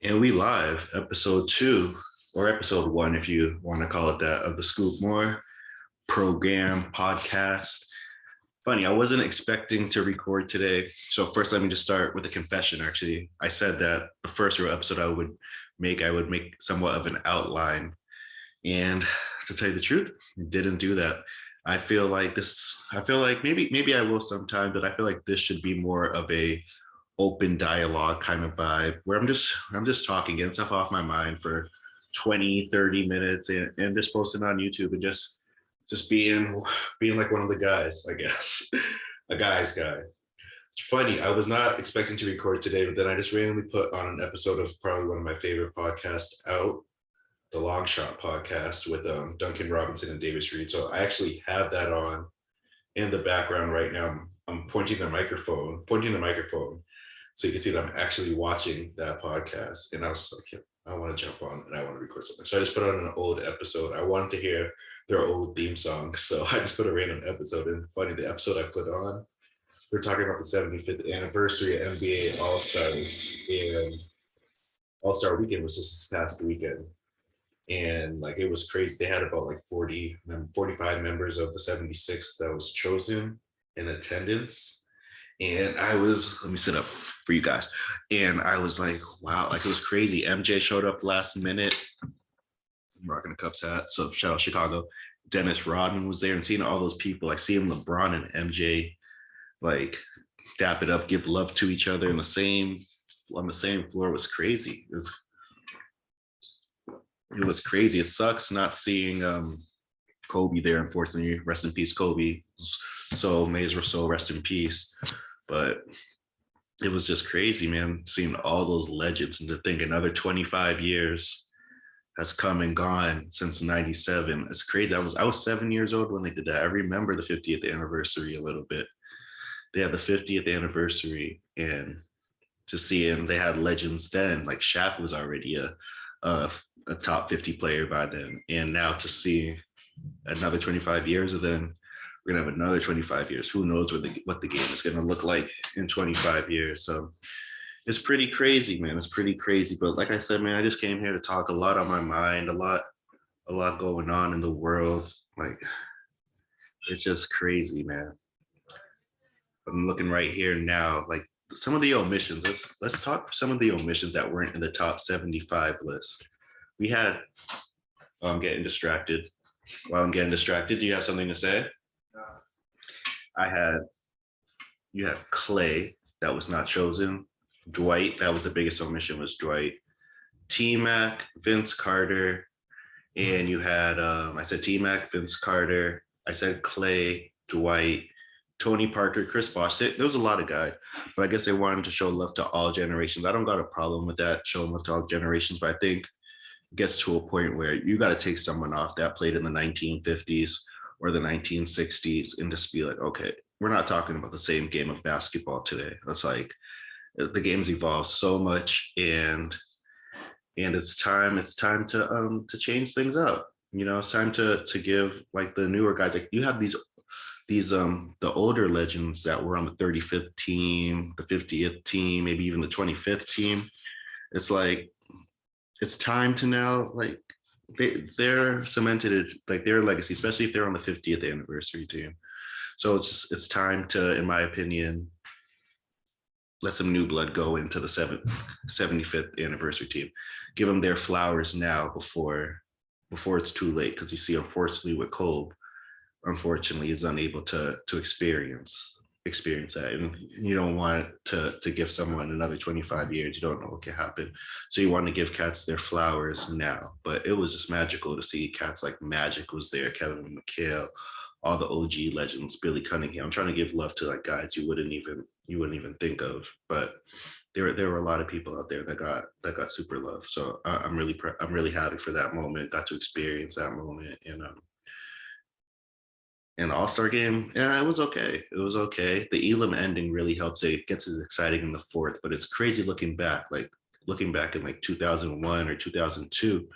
And we live, episode two, or episode one, if you want to call it that, of the Scoop More program podcast. Funny, I wasn't expecting to record today. So, first, let me just start with a confession. Actually, I said that the first real episode I would make somewhat of an outline. And to tell you the truth, didn't do that. I feel like maybe I will sometime, but I feel like this should be more of a open dialogue kind of vibe where I'm just talking, getting stuff off my mind for 20, 30 minutes and just posting on YouTube and just being like one of the guys, I guess. A guy's guy. It's funny, I was not expecting to record today, but then I just randomly put on an episode of probably one of my favorite podcasts out, the Long Shot podcast with Duncan Robinson and Davis Reed. So I actually have that on in the background right now. I'm pointing the microphone so you can see that I'm actually watching that podcast. And I was like, yeah, I want to jump on and I want to record something. So I just put on an old episode. I wanted to hear their old theme song. So I just put a random episode. And funny, the episode I put on, we're talking about the 75th anniversary of NBA All Stars. And All Star Weekend was just this past weekend. And like it was crazy. They had about like 45 members of the 76 that was chosen in attendance. And let me sit up for you guys. And I was like, wow, like it was crazy. MJ showed up last minute. I'm rocking a Cubs hat. So shout out Chicago. Dennis Rodman was there, and seeing all those people, like seeing LeBron and MJ like dap it up, give love to each other on the same floor was crazy. It was crazy. It sucks not seeing Kobe there, unfortunately. Rest in peace, Kobe. So may his soul rest in peace. But it was just crazy, man, seeing all those legends, and to think another 25 years has come and gone since 97. It's crazy. I was 7 years old when they did that. I remember the 50th anniversary a little bit. They had the 50th anniversary, and to see him, they had legends then. Like Shaq was already a, a top 50 player by then. And now to see another 25 years, and then we're gonna have another 25 years. Who knows what the game is gonna look like in 25 years? So it's pretty crazy, man. It's pretty crazy. But like I said, man, I just came here to talk, a lot on my mind, a lot going on in the world. Like it's just crazy, man. I'm looking right here now, like some of the omissions. Let's talk some of the omissions that weren't in the top 75 list. We had I'm getting distracted. While I'm getting distracted, do you have something to say? I had You had Clay that was not chosen. Dwight, that was the biggest omission, was Dwight. T Mac, Vince Carter, and you had I said T Mac, Vince Carter. I said Clay, Dwight, Tony Parker, Chris Bosh. There was a lot of guys, but I guess they wanted to show love to all generations. I don't got a problem with that, showing love to all generations, but I think it gets to a point where you got to take someone off that played in the 1950s or the 1960s and just be like, okay, we're not talking about the same game of basketball today. It's like the game's evolved so much, and it's time to change things up. It's time to give like the newer guys, like you have these the older legends that were on the 35th team, the 50th team, maybe even the 25th team. It's like it's time to now, like they're cemented, like their legacy, especially if they're on the 50th anniversary team. So it's time to, in my opinion, let some new blood go into the 75th anniversary team. Give them their flowers now before it's too late. Because you see, unfortunately, with Kobe, unfortunately, is unable to experience that, and you don't want to give someone another 25 years. You don't know what can happen, so you want to give cats their flowers now. But it was just magical to see cats like Magic was there, Kevin McHale, all the OG legends, Billy Cunningham. I'm trying to give love to like guys you wouldn't even think of, but there were a lot of people out there that got super love. So I'm really happy for that moment. Got to experience that moment, and All-Star game, yeah, it was okay. It was okay. The Elam ending really helps. It gets as exciting in the fourth, but it's crazy looking back in like 2001 or 2002,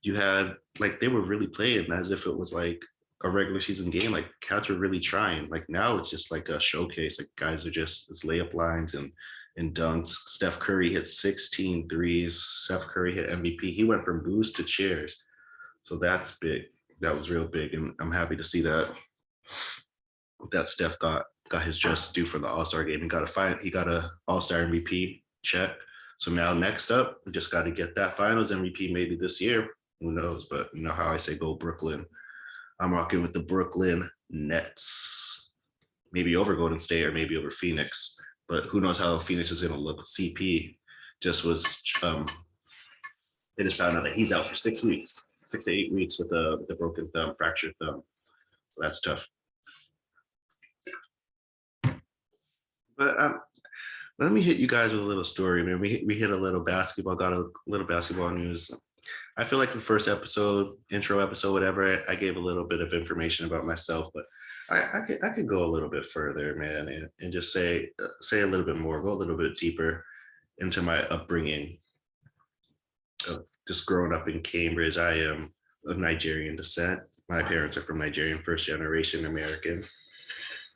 you had like they were really playing as if it was like a regular season game. Like cats were really trying. Like now it's just like a showcase. Like guys are just, it's layup lines and in dunks. Steph Curry hit 16 threes. Steph Curry hit MVP. He went from boos to cheers. So that's big. That was real big. And I'm happy to see that Steph got his just due for the All-Star game. He got a All-Star MVP check. So now next up, we just got to get that finals MVP maybe this year. Who knows? But you know how I say go Brooklyn. I'm rocking with the Brooklyn Nets. Maybe over Golden State or maybe over Phoenix. But who knows how Phoenix is going to look. CP just was, they just found out that he's out for 6 weeks, 6 to 8 weeks with a broken thumb, fractured thumb. That's tough. But let me hit you guys with a little story, man. We hit a little basketball, got a little basketball news. I feel like the first episode, intro episode, whatever, I gave a little bit of information about myself, but I could go a little bit further, man, and just say a little bit more, go a little bit deeper into my upbringing of just growing up in Cambridge. I am of Nigerian descent. My parents are from Nigerian, first generation American.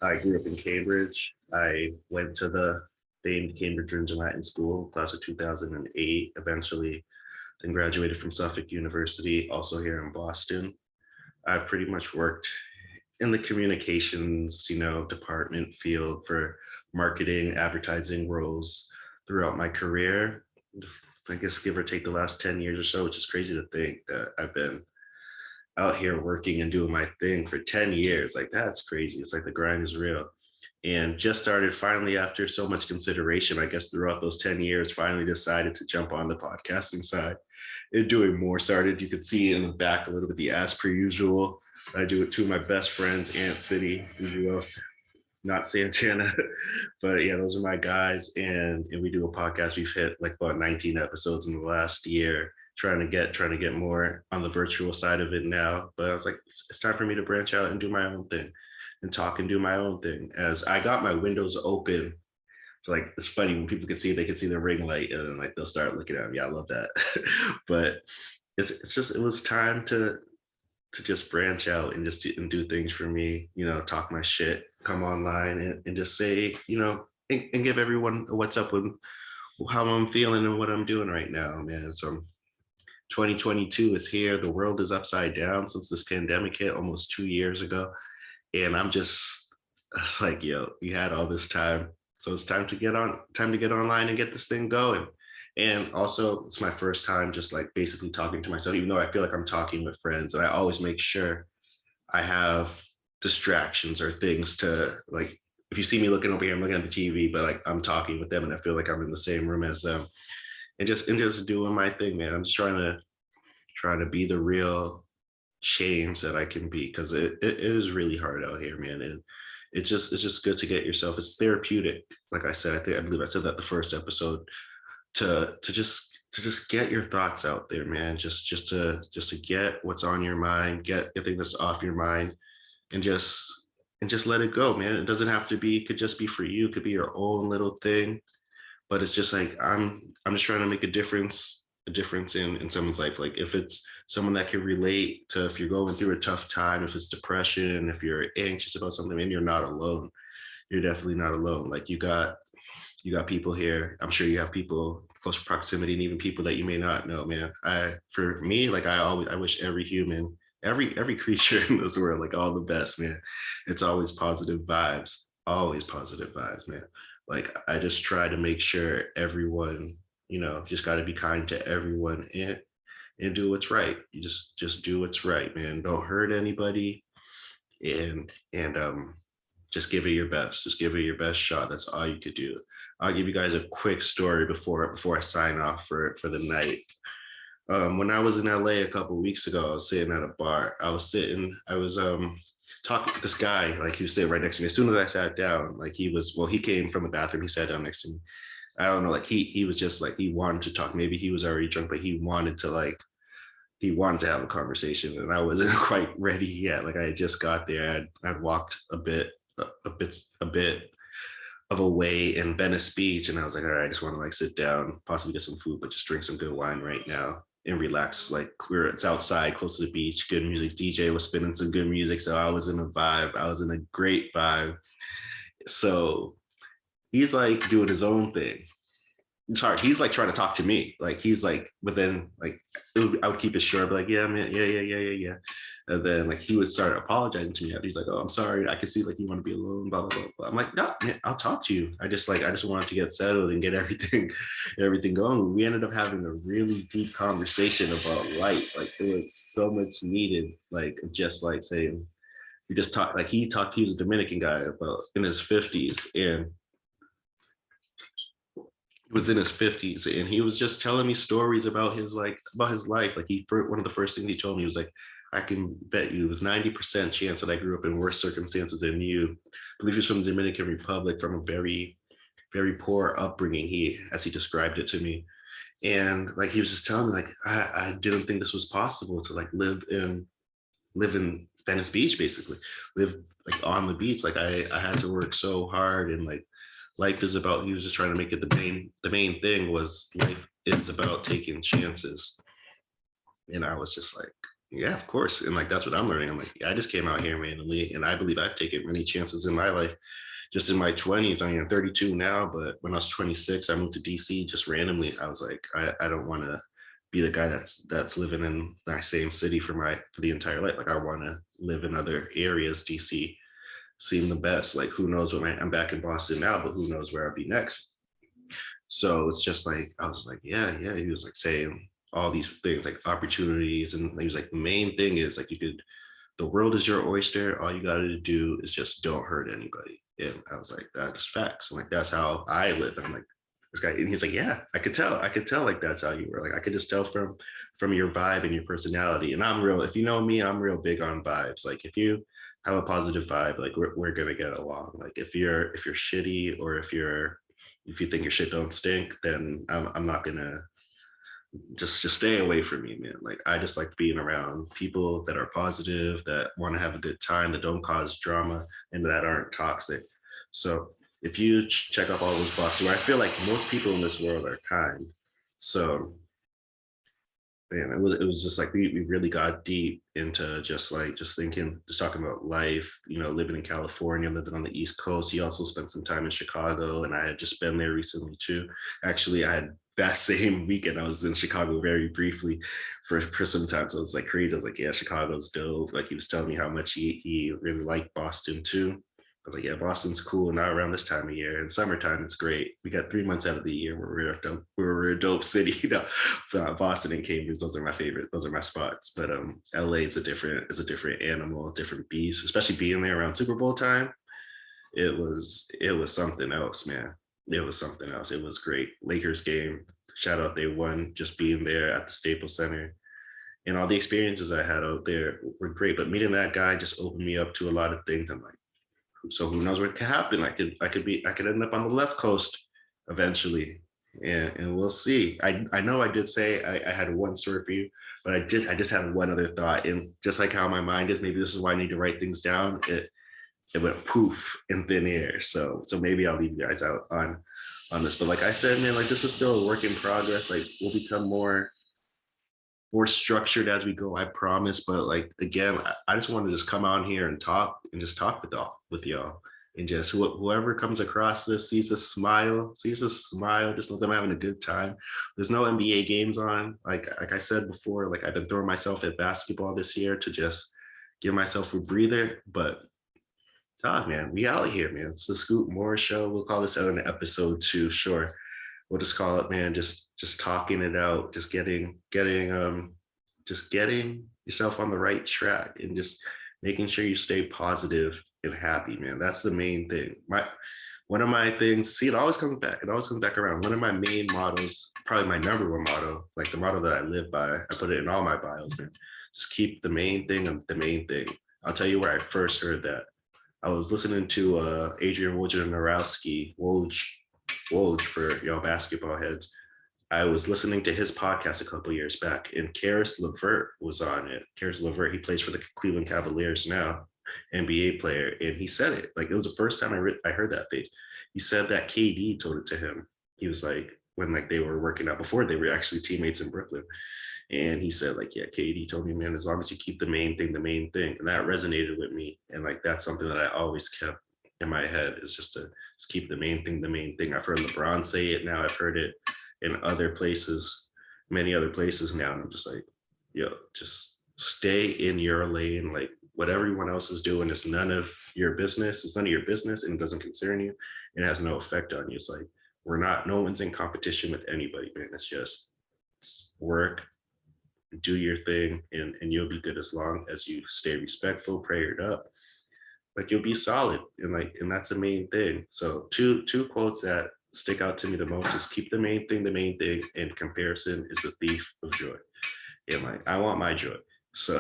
I grew up in Cambridge. I went to the famed Cambridge Rindge Latin School, class of 2008, eventually then graduated from Suffolk University, also here in Boston. I've pretty much worked in the communications, department field for marketing, advertising roles throughout my career. I guess give or take the last 10 years or so, which is crazy to think that I've been out here working and doing my thing for 10 years. Like, that's crazy. It's like the grind is real. And just started finally, after so much consideration, I guess throughout those 10 years, finally decided to jump on the podcasting side and doing more. Started, you could see in the back a little bit the as per usual. I do it to my best friends, Ant City, who else? Not Santana, but yeah, those are my guys. And we do a podcast. We've hit like about 19 episodes in the last year, trying to get more on the virtual side of it now. But I was like, it's time for me to branch out and do my own thing and talk and do my own thing. As I got my windows open, it's like, it's funny when people they can see the ring light and like they'll start looking at me. I love that. But it was time to just branch out and just do things for me, talk my shit, come online and just say, and give everyone what's up with how I'm feeling and what I'm doing right now, man. So 2022 is here. The world is upside down since this pandemic hit almost 2 years ago. And it's like, yo, you had all this time. So it's time to get online and get this thing going. And also, it's my first time just like basically talking to myself, even though I feel like I'm talking with friends. And I always make sure I have distractions or things to, like, if you see me looking over here, I'm looking at the TV, but like I'm talking with them and I feel like I'm in the same room as them. And just doing my thing, man. I'm just trying to be the real change that I can be, because it is really hard out here, man. And it's just good to get yourself. It's therapeutic. Like I said, I believe I said that the first episode, to just get your thoughts out there, man. Just to get what's on your mind, get everything that's off your mind, and just let it go, man. It doesn't have to be. It could just be for you. It could be your own little thing. But it's just like I'm just trying to make a difference in someone's life. Like, if it's someone that can relate to, if you're going through a tough time, if it's depression, if you're anxious about something, and you're not alone. You're definitely not alone. Like, you got people here. I'm sure you have people close proximity, and even people that you may not know, man. For me, like, I wish every human, every creature in this world, like, all the best, man. It's always positive vibes, man. Like, I just try to make sure everyone, just got to be kind to everyone and do what's right. You just do what's right, man. Don't hurt anybody, and just give it your best. Just give it your best shot. That's all you could do. I'll give you guys a quick story before I sign off for the night. When I was in LA a couple of weeks ago, I was sitting at a bar. I was talking to this guy, like, he was sitting right next to me. As soon as I sat down, like, he came from the bathroom, he sat down next to me. I don't know, like, he was just like, he wanted to talk. Maybe he was already drunk, but he wanted to have a conversation, and I wasn't quite ready yet. Like, I had just got there. I'd walked a bit of a way in Venice Beach, and I was like, all right, I just want to like sit down, possibly get some food, but just drink some good wine right now and relax. Like, it's outside, close to the beach, good music. DJ was spinning some good music, so I was in a vibe. I was in a great vibe. So he's like doing his own thing. Sorry, he's like trying to talk to me. Like he's like, but then like I would keep it short, be like, yeah, man, yeah. And then like he would start apologizing to me. He's like, oh, I'm sorry. I can see like you want to be alone, blah, blah, blah, blah. I'm like, no, man, I'll talk to you. I just wanted to get settled and get everything going. We ended up having a really deep conversation about life. Like there was so much needed, like just like saying, we just talked, like he was a Dominican guy about in his 50s, and was in his 50s, and he was just telling me stories about his life. Like one of the first things he told me was like, I can bet you it was 90% chance that I grew up in worse circumstances than you. I believe he's from the Dominican Republic, from a very, very poor upbringing, as he described it to me. And like he was just telling me, like, I didn't think this was possible to like live in Venice Beach, basically, live like on the beach. Like I had to work so hard, and like life is about, he was just trying to make it the main thing was life is about taking chances. And I was just like, yeah, of course. And like that's what I'm learning. I'm like, yeah, I just came out here randomly, and I believe I've taken many chances in my life. Just in my 20s, I mean, I'm 32 now, but when I was 26, I moved to DC just randomly. I was like, I don't want to be the guy that's living in my same city for the entire life. Like I want to live in other areas. DC seemed the best. Like who knows when I'm back in Boston now, but who knows where I'll be next. So it's just like, I was like, yeah. He was like saying all these things like opportunities, and he was like, the main thing is like, the world is your oyster. All you got to do is just don't hurt anybody. And I was like, that's facts. And like that's how I live. And I'm like, this guy, and he's like, yeah, I could tell like that's how you were. Like I could just tell from your vibe and your personality. And I'm real, if you know me, I'm real big on vibes. Like if you have a positive vibe, like we're gonna get along. Like if you're shitty, or if you think your shit don't stink, then I'm not gonna, just stay away from me, man. Like I just like being around people that are positive, that want to have a good time, that don't cause drama, and that aren't toxic. So if you check off all those boxes, where I feel like most people in this world are kind. So man, it was just like we really got deep into just talking about life, living in California, living on the East Coast. He also spent some time in Chicago, and I had just been there recently too. Actually, I had that same weekend, I was in Chicago very briefly for some time. So it was like crazy. I was like, yeah, Chicago's dope. Like he was telling me how much he really liked Boston too. I was like, yeah, Boston's cool. Not around this time of year. In summertime, it's great. We got 3 months out of the year where we're a dope city. Boston and Cambridge, those are my favorite. Those are my spots. But LA, it's a different animal, a different beast. Especially being there around Super Bowl time, it was something else, man. It was something else. It was great. Lakers game. Shout out, they won. Just being there at the Staples Center, and all the experiences I had out there were great. But meeting that guy just opened me up to a lot of things. I'm like, so who knows what could happen? I could end up on the left coast eventually, and we'll see. I know I did say I had one story for you, but I just have one other thought. And just like how my mind is, maybe this is why I need to write things down. It went poof in thin air. So maybe I'll leave you guys out on this. But like I said, man, like this is still a work in progress. Like we'll become more structured as we go, I promise. But like again, I just want to just come out here and talk with y'all, and just whoever comes across this sees a smile, just know them having a good time. There's no NBA games on. Like I said before, like I've been throwing myself at basketball this year to just give myself a breather. But man, we out here, man. It's the Scoop Moore Show. We'll call this out in episode 2, sure. We'll just call it, man, just talking it out, just getting yourself on the right track, and just making sure you stay positive and happy, man. That's the main thing. One of my things, see, it always comes back around. One of my main mottos, probably my number one motto, like the motto that I live by, I put it in all my bios, man. Just keep the main thing the main thing. I'll tell you where I first heard that. I was listening to Adrian Wojnarowski, Woj for y'all basketball heads. I was listening to his podcast a couple years back, and Caris LeVert was on it. Caris LeVert, he plays for the Cleveland Cavaliers now, NBA player, and he said it. Like it was the first time I heard that phrase. He said that KD told it to him. He was like, when like they were working out, before they were actually teammates in Brooklyn. And he said, like, yeah, KD told me, man, as long as you keep the main thing. And that resonated with me. And like, that's something that I always kept in my head is just keep the main thing the main thing. I've heard LeBron say it now. I've heard it in other places, many other places now. And I'm just like, yo, just stay in your lane. Like what everyone else is doing is none of your business. It's none of your business and it doesn't concern you. It has no effect on you. It's like no one's in competition with anybody, man. It's just work, do your thing, and you'll be good as long as you stay respectful, prayed up. Like you'll be solid. And that's the main thing. So two quotes that stick out to me the most is keep the main thing, and comparison is the thief of joy. And like I want my joy. So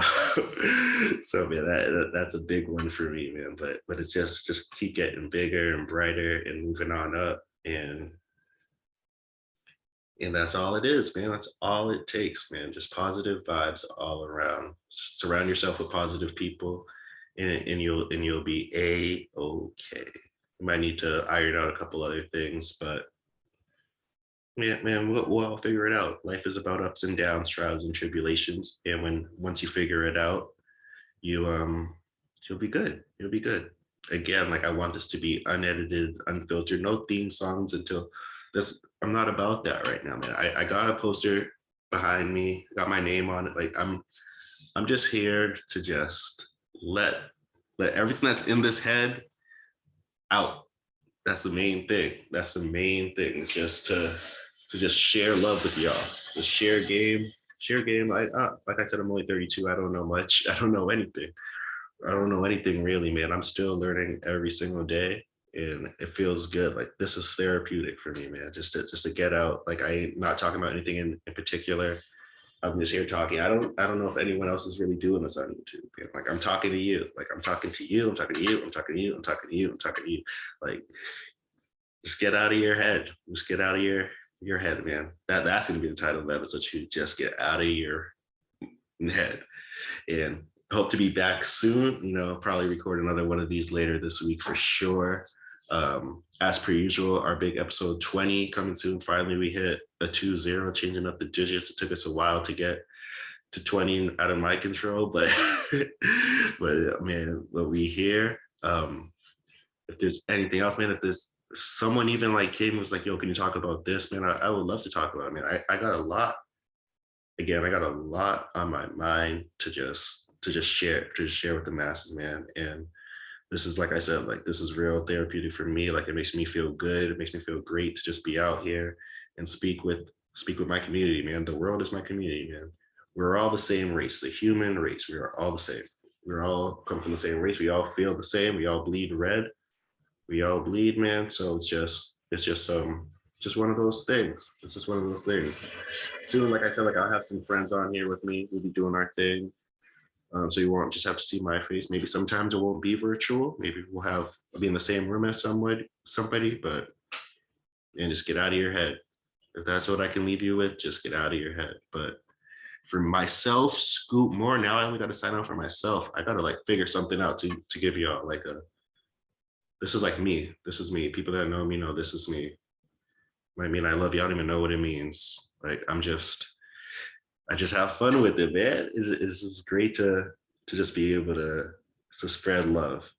so man, that's a big one for me, man. But it's just keep getting bigger and brighter and moving on up. And that's all it is, man. That's all it takes, man. Just positive vibes all around. Surround yourself with positive people, and you'll be a-okay. You might need to iron out a couple other things, but yeah, man, we'll all figure it out. Life is about ups and downs, trials and tribulations, and once you figure it out, you'll be good. You'll be good. Again, like I want this to be unedited, unfiltered, no theme songs until this. I'm not about that right now, man. I got a poster behind me, got my name on it. Like I'm just here to just let everything that's in this head out. That's the main thing. That's the main thing. It's just to just share love with y'all. To share game. Like I said, I'm only 32. I don't know much. I don't know anything. I don't know anything really, man. I'm still learning every single day, and it feels good. Like this is therapeutic for me, man. Just to get out. Like I ain't not talking about anything in particular. I'm just here talking. I don't know if anyone else is really doing this on YouTube. Man. Like I'm talking to you. Like I'm talking to you. I'm talking to you. I'm talking to you. I'm talking to you. I'm talking to you. Like just get out of your head. Just get out of your head, man. That's gonna be the title of the episode. You just get out of your head. And hope to be back soon. You know, probably record another one of these later this week for sure. As per usual, our big episode 20 coming soon. Finally, we hit a 20, changing up the digits. It took us a while to get to 20 out of my control, but man, what we hear. If there's anything else, man, if someone even like came and was like, yo, can you talk about this, man? I would love to talk about it, man. I got a lot. Again, I got a lot on my mind to just share with the masses, man. And this is, like I said, like this is real therapeutic for me. Like it makes me feel good. It makes me feel great to just be out here and speak with my community, man. The world is my community, man. We're all the same race, the human race. We are all the same. We're all come from the same race. We all feel the same. We all bleed red. We all bleed, man. So it's just one of those things. It's just one of those things. Soon, like I said, like I'll have some friends on here with me. We'll be doing our thing. So you won't just have to see my face. Maybe sometimes it won't be virtual. Maybe I'll be in the same room as somebody, but and just get out of your head. If that's what I can leave you with, just get out of your head. But for myself, Scoop Moore, now I only got to sign out for myself. I got to like figure something out to give y'all like this is like me. This is me. People that know me know this is me. I mean, I love you. I don't even know what it means. Like I just have fun with it, man. It's just great to just be able to spread love.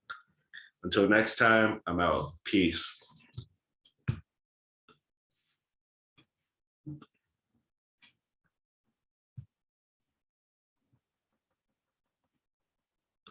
Until next time, I'm out. Peace.